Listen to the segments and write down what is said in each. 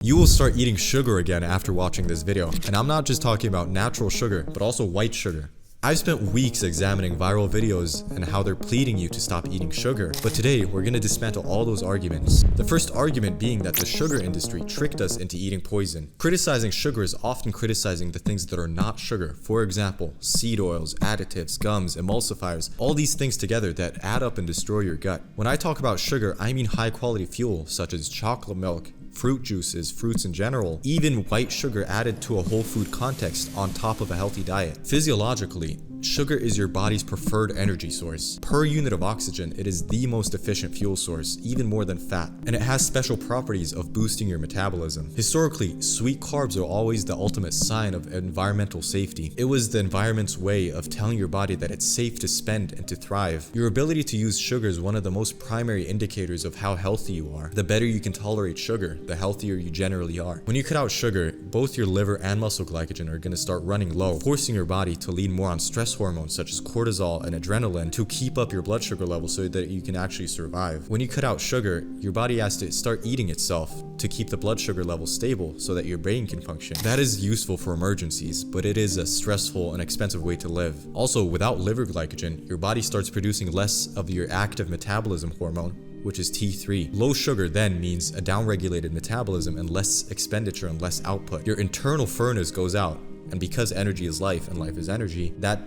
You will start eating sugar again after watching this video, and I'm not just talking about natural sugar, but also white sugar. I've spent weeks examining viral videos and how they're pleading you to stop eating sugar, but today we're going to dismantle all those arguments. The first argument being that the sugar industry tricked us into eating poison. Criticizing sugar is often criticizing the things that are not sugar. For example, seed oils, additives, gums, emulsifiers, all these things together that add up and destroy your gut. When I talk about sugar, I mean high quality fuel such as chocolate milk, fruit juices, fruits in general, even white sugar added to a whole food context on top of a healthy diet. Physiologically, sugar is your body's preferred energy source. Per unit of oxygen, it is the most efficient fuel source, even more than fat, and it has special properties of boosting your metabolism. Historically, sweet carbs are always the ultimate sign of environmental safety. It was the environment's way of telling your body that it's safe to spend and to thrive. Your ability to use sugar is one of the most primary indicators of how healthy you are. The better you can tolerate sugar, the healthier you generally are. When you cut out sugar, both your liver and muscle glycogen are going to start running low, forcing your body to lean more on stress hormones such as cortisol and adrenaline to keep up your blood sugar level so that you can actually survive. When you cut out sugar, your body has to start eating itself to keep the blood sugar level stable so that your brain can function. That is useful for emergencies, but it is a stressful and expensive way to live. Also, without liver glycogen, your body starts producing less of your active metabolism hormone, which is T3. Low sugar then means a downregulated metabolism and less expenditure and less output. Your internal furnace goes out, and because energy is life and life is energy, that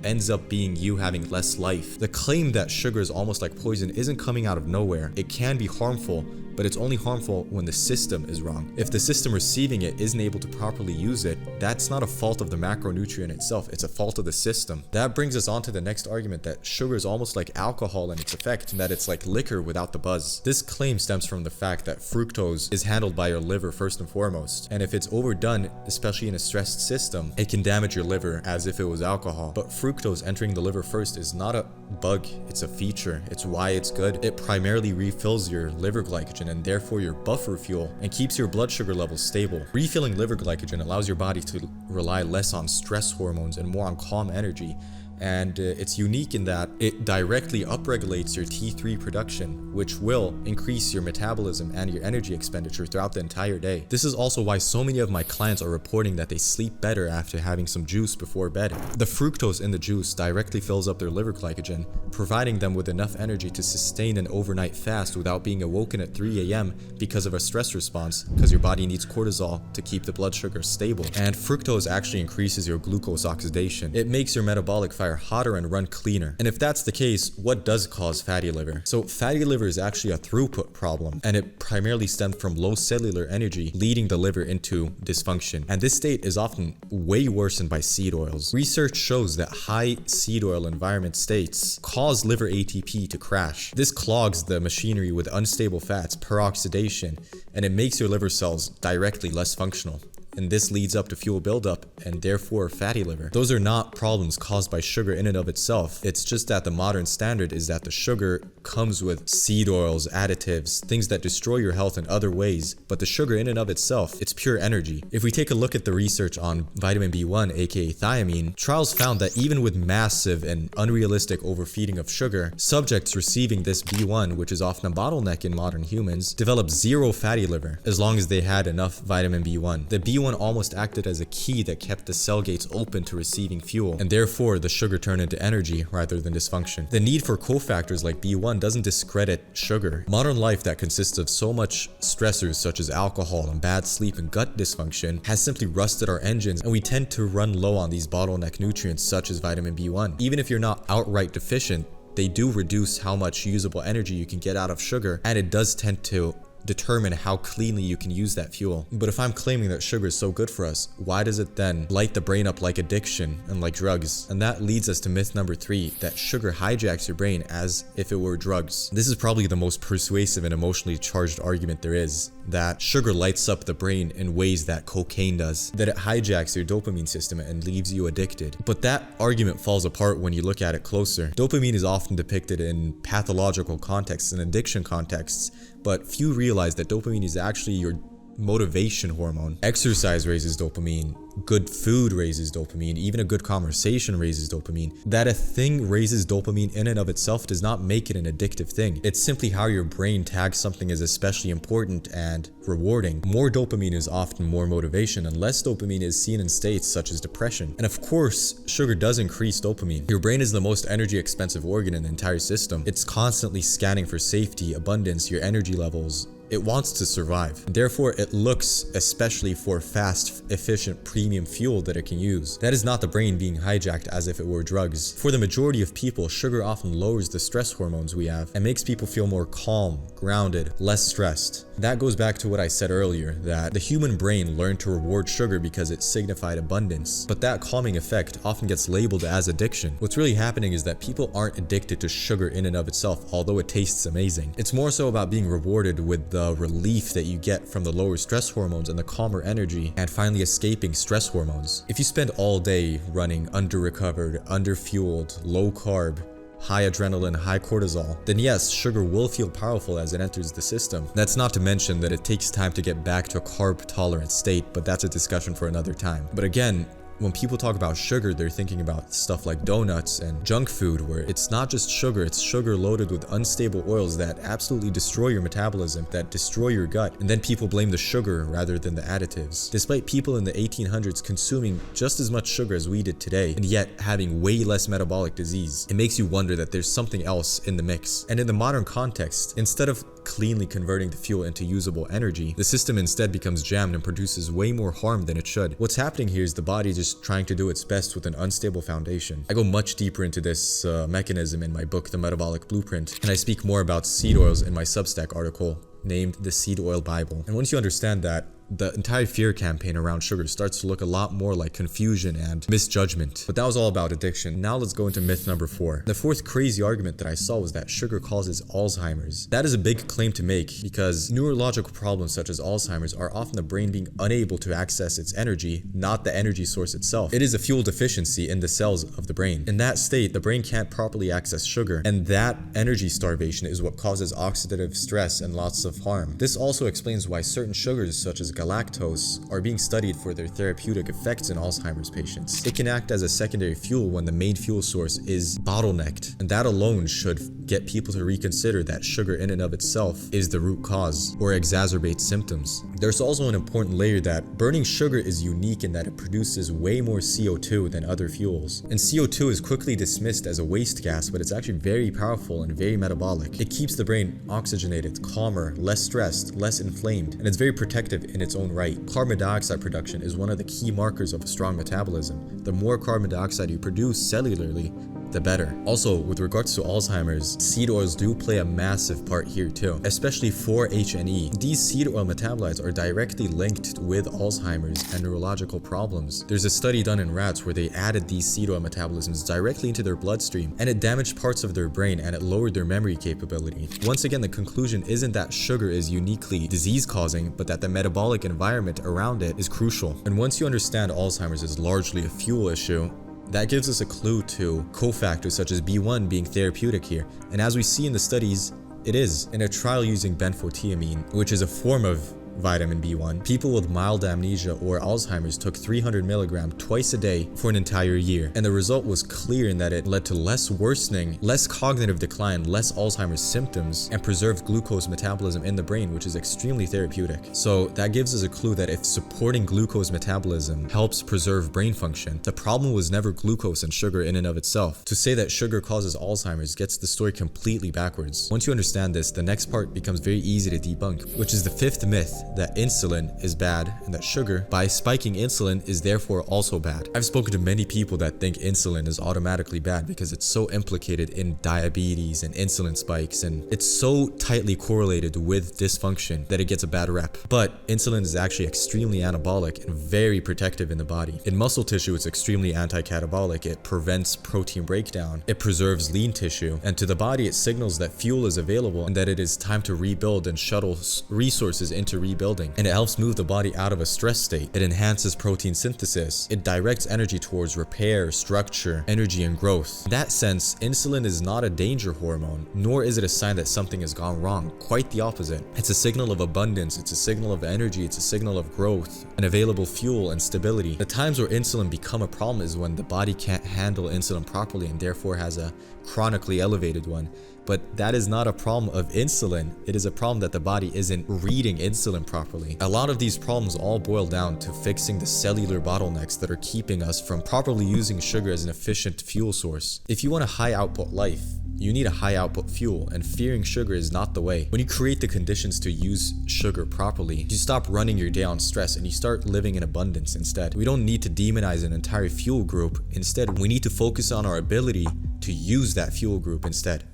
ends up being you having less life. The claim that sugar is almost like poison isn't coming out of nowhere. It can be harmful, but it's only harmful when the system is wrong. If the system receiving it isn't able to properly use it, that's not a fault of the macronutrient itself, it's a fault of the system. That brings us on to the next argument that sugar is almost like alcohol in its effect, and that it's like liquor without the buzz. This claim stems from the fact that fructose is handled by your liver first and foremost, and if it's overdone, especially in a stressed system, it can damage your liver as if it was alcohol. But fructose entering the liver first is not a bug, it's a feature. It's why it's good. It primarily refills your liver glycogen and therefore your buffer fuel and keeps your blood sugar levels stable. Refilling liver glycogen allows your body to rely less on stress hormones and more on calm energy. And it's unique in that it directly upregulates your T3 production, which will increase your metabolism and your energy expenditure throughout the entire day. This is also why so many of my clients are reporting that they sleep better after having some juice before bed. The fructose in the juice directly fills up their liver glycogen, providing them with enough energy to sustain an overnight fast without being awoken at 3 a.m. because of a stress response, because your body needs cortisol to keep the blood sugar stable. And fructose actually increases your glucose oxidation. It makes your metabolic fire hotter and run cleaner. And if that's the case, what does cause fatty liver? So fatty liver is actually a throughput problem, and it primarily stems from low cellular energy, leading the liver into dysfunction. And this state is often way worsened by seed oils. Research shows that high seed oil environment states cause liver ATP to crash. This clogs the machinery with unstable fats per oxidation, and it makes your liver cells directly less functional. And this leads up to fuel buildup and therefore fatty liver. Those are not problems caused by sugar in and of itself. It's just that the modern standard is that the sugar comes with seed oils, additives, things that destroy your health in other ways, but the sugar in and of itself, it's pure energy. If we take a look at the research on vitamin B1, aka thiamine, trials found that even with massive and unrealistic overfeeding of sugar, subjects receiving this B1, which is often a bottleneck in modern humans, developed zero fatty liver as long as they had enough vitamin B1. The B1 almost acted as a key that kept the cell gates open to receiving fuel, and therefore the sugar turned into energy rather than dysfunction. The need for cofactors like B1 doesn't discredit sugar. Modern life that consists of so much stressors such as alcohol and bad sleep and gut dysfunction has simply rusted our engines, and we tend to run low on these bottleneck nutrients such as vitamin B1. Even if you're not outright deficient, they do reduce how much usable energy you can get out of sugar, and it does tend to determine how cleanly you can use that fuel. But if I'm claiming that sugar is so good for us, why does it then light the brain up like addiction and like drugs? And that leads us to myth number 3, that sugar hijacks your brain as if it were drugs. This is probably the most persuasive and emotionally charged argument there is, that sugar lights up the brain in ways that cocaine does, that it hijacks your dopamine system and leaves you addicted. But that argument falls apart when you look at it closer. Dopamine is often depicted in pathological contexts and addiction contexts, but few realize that dopamine is actually your motivation hormone. Exercise raises dopamine. Good food raises dopamine. Even a good conversation raises dopamine. That a thing raises dopamine in and of itself does not make it an addictive thing. It's simply how your brain tags something as especially important and rewarding. More dopamine is often more motivation, and less dopamine is seen in states such as depression. And of course, sugar does increase dopamine. Your brain is the most energy expensive organ in the entire system. It's constantly scanning for safety, abundance, your energy levels. It wants to survive. Therefore, it looks especially for fast, efficient, premium fuel that it can use. That is not the brain being hijacked as if it were drugs. For the majority of people, sugar often lowers the stress hormones we have and makes people feel more calm, grounded, less stressed. That goes back to what I said earlier, that the human brain learned to reward sugar because it signified abundance. But that calming effect often gets labeled as addiction. What's really happening is that people aren't addicted to sugar in and of itself, although it tastes amazing. It's more so about being rewarded with the relief that you get from the lower stress hormones and the calmer energy, and finally escaping stress hormones. If you spend all day running under-recovered, under-fueled, low-carb, high adrenaline, high cortisol, then yes, sugar will feel powerful as it enters the system. That's not to mention that it takes time to get back to a carb-tolerant state, but that's a discussion for another time. But again, when people talk about sugar, they're thinking about stuff like donuts and junk food, where it's not just sugar, it's sugar loaded with unstable oils that absolutely destroy your metabolism, that destroy your gut, and then people blame the sugar rather than the additives. Despite people in the 1800s consuming just as much sugar as we did today, and yet having way less metabolic disease, it makes you wonder that there's something else in the mix. And in the modern context, instead of cleanly converting the fuel into usable energy, the system instead becomes jammed and produces way more harm than it should. What's happening here is the body just trying to do its best with an unstable foundation. I go much deeper into this mechanism in my book, The Metabolic Blueprint, and I speak more about seed oils in my Substack article named The Seed Oil Bible. And once you understand that, the entire fear campaign around sugar starts to look a lot more like confusion and misjudgment. But that was all about addiction. Now let's go into myth number 4. The fourth crazy argument that I saw was that sugar causes Alzheimer's. That is a big claim to make because neurological problems such as Alzheimer's are often the brain being unable to access its energy, not the energy source itself. It is a fuel deficiency in the cells of the brain. In that state, the brain can't properly access sugar, and that energy starvation is what causes oxidative stress and lots of harm. This also explains why certain sugars such as galactose are being studied for their therapeutic effects in Alzheimer's patients. It can act as a secondary fuel when the main fuel source is bottlenecked, and that alone should get people to reconsider that sugar in and of itself is the root cause or exacerbates symptoms. There's also an important layer that burning sugar is unique in that it produces way more CO2 than other fuels. And CO2 is quickly dismissed as a waste gas, but it's actually very powerful and very metabolic. It keeps the brain oxygenated, calmer, less stressed, less inflamed, and it's very protective in its own right. Carbon dioxide production is one of the key markers of a strong metabolism. The more carbon dioxide you produce cellularly, the better. Also, with regards to Alzheimer's, seed oils do play a massive part here too, especially 4-HNE. These seed oil metabolites are directly linked with Alzheimer's and neurological problems. There's a study done in rats where they added these seed oil metabolisms directly into their bloodstream, and it damaged parts of their brain and it lowered their memory capability. Once again, the conclusion isn't that sugar is uniquely disease-causing, but that the metabolic environment around it is crucial. And once you understand Alzheimer's is largely a fuel issue, that gives us a clue to cofactors such as B1 being therapeutic here. And as we see in the studies, it is. In a trial using benfotiamine, which is a form of vitamin B1, people with mild amnesia or Alzheimer's took 300 mg twice a day for an entire year. And the result was clear in that it led to less worsening, less cognitive decline, less Alzheimer's symptoms, and preserved glucose metabolism in the brain, which is extremely therapeutic. So that gives us a clue that if supporting glucose metabolism helps preserve brain function, the problem was never glucose and sugar in and of itself. To say that sugar causes Alzheimer's gets the story completely backwards. Once you understand this, the next part becomes very easy to debunk, which is the fifth myth, that insulin is bad and that sugar, by spiking insulin, is therefore also bad. I've spoken to many people that think insulin is automatically bad because it's so implicated in diabetes and insulin spikes, and it's so tightly correlated with dysfunction that it gets a bad rep. But insulin is actually extremely anabolic and very protective in the body. In muscle tissue, it's extremely anti-catabolic. It prevents protein breakdown. It preserves lean tissue. And to the body, it signals that fuel is available and that it is time to rebuild and shuttle resources into rebuilding, and it helps move the body out of a stress state. It enhances protein synthesis. It directs energy towards repair, structure, energy, and growth. In that sense, insulin is not a danger hormone, nor is it a sign that something has gone wrong. Quite the opposite. It's a signal of abundance, it's a signal of energy, it's a signal of growth, and available fuel and stability. The times where insulin become a problem is when the body can't handle insulin properly and therefore has a chronically elevated one. But that is not a problem of insulin. It is a problem that the body isn't reading insulin properly. A lot of these problems all boil down to fixing the cellular bottlenecks that are keeping us from properly using sugar as an efficient fuel source. If you want a high output life, you need a high output fuel, and fearing sugar is not the way. When you create the conditions to use sugar properly, you stop running your day on stress and you start living in abundance instead. We don't need to demonize an entire fuel group. Instead, we need to focus on our ability to use that fuel group instead.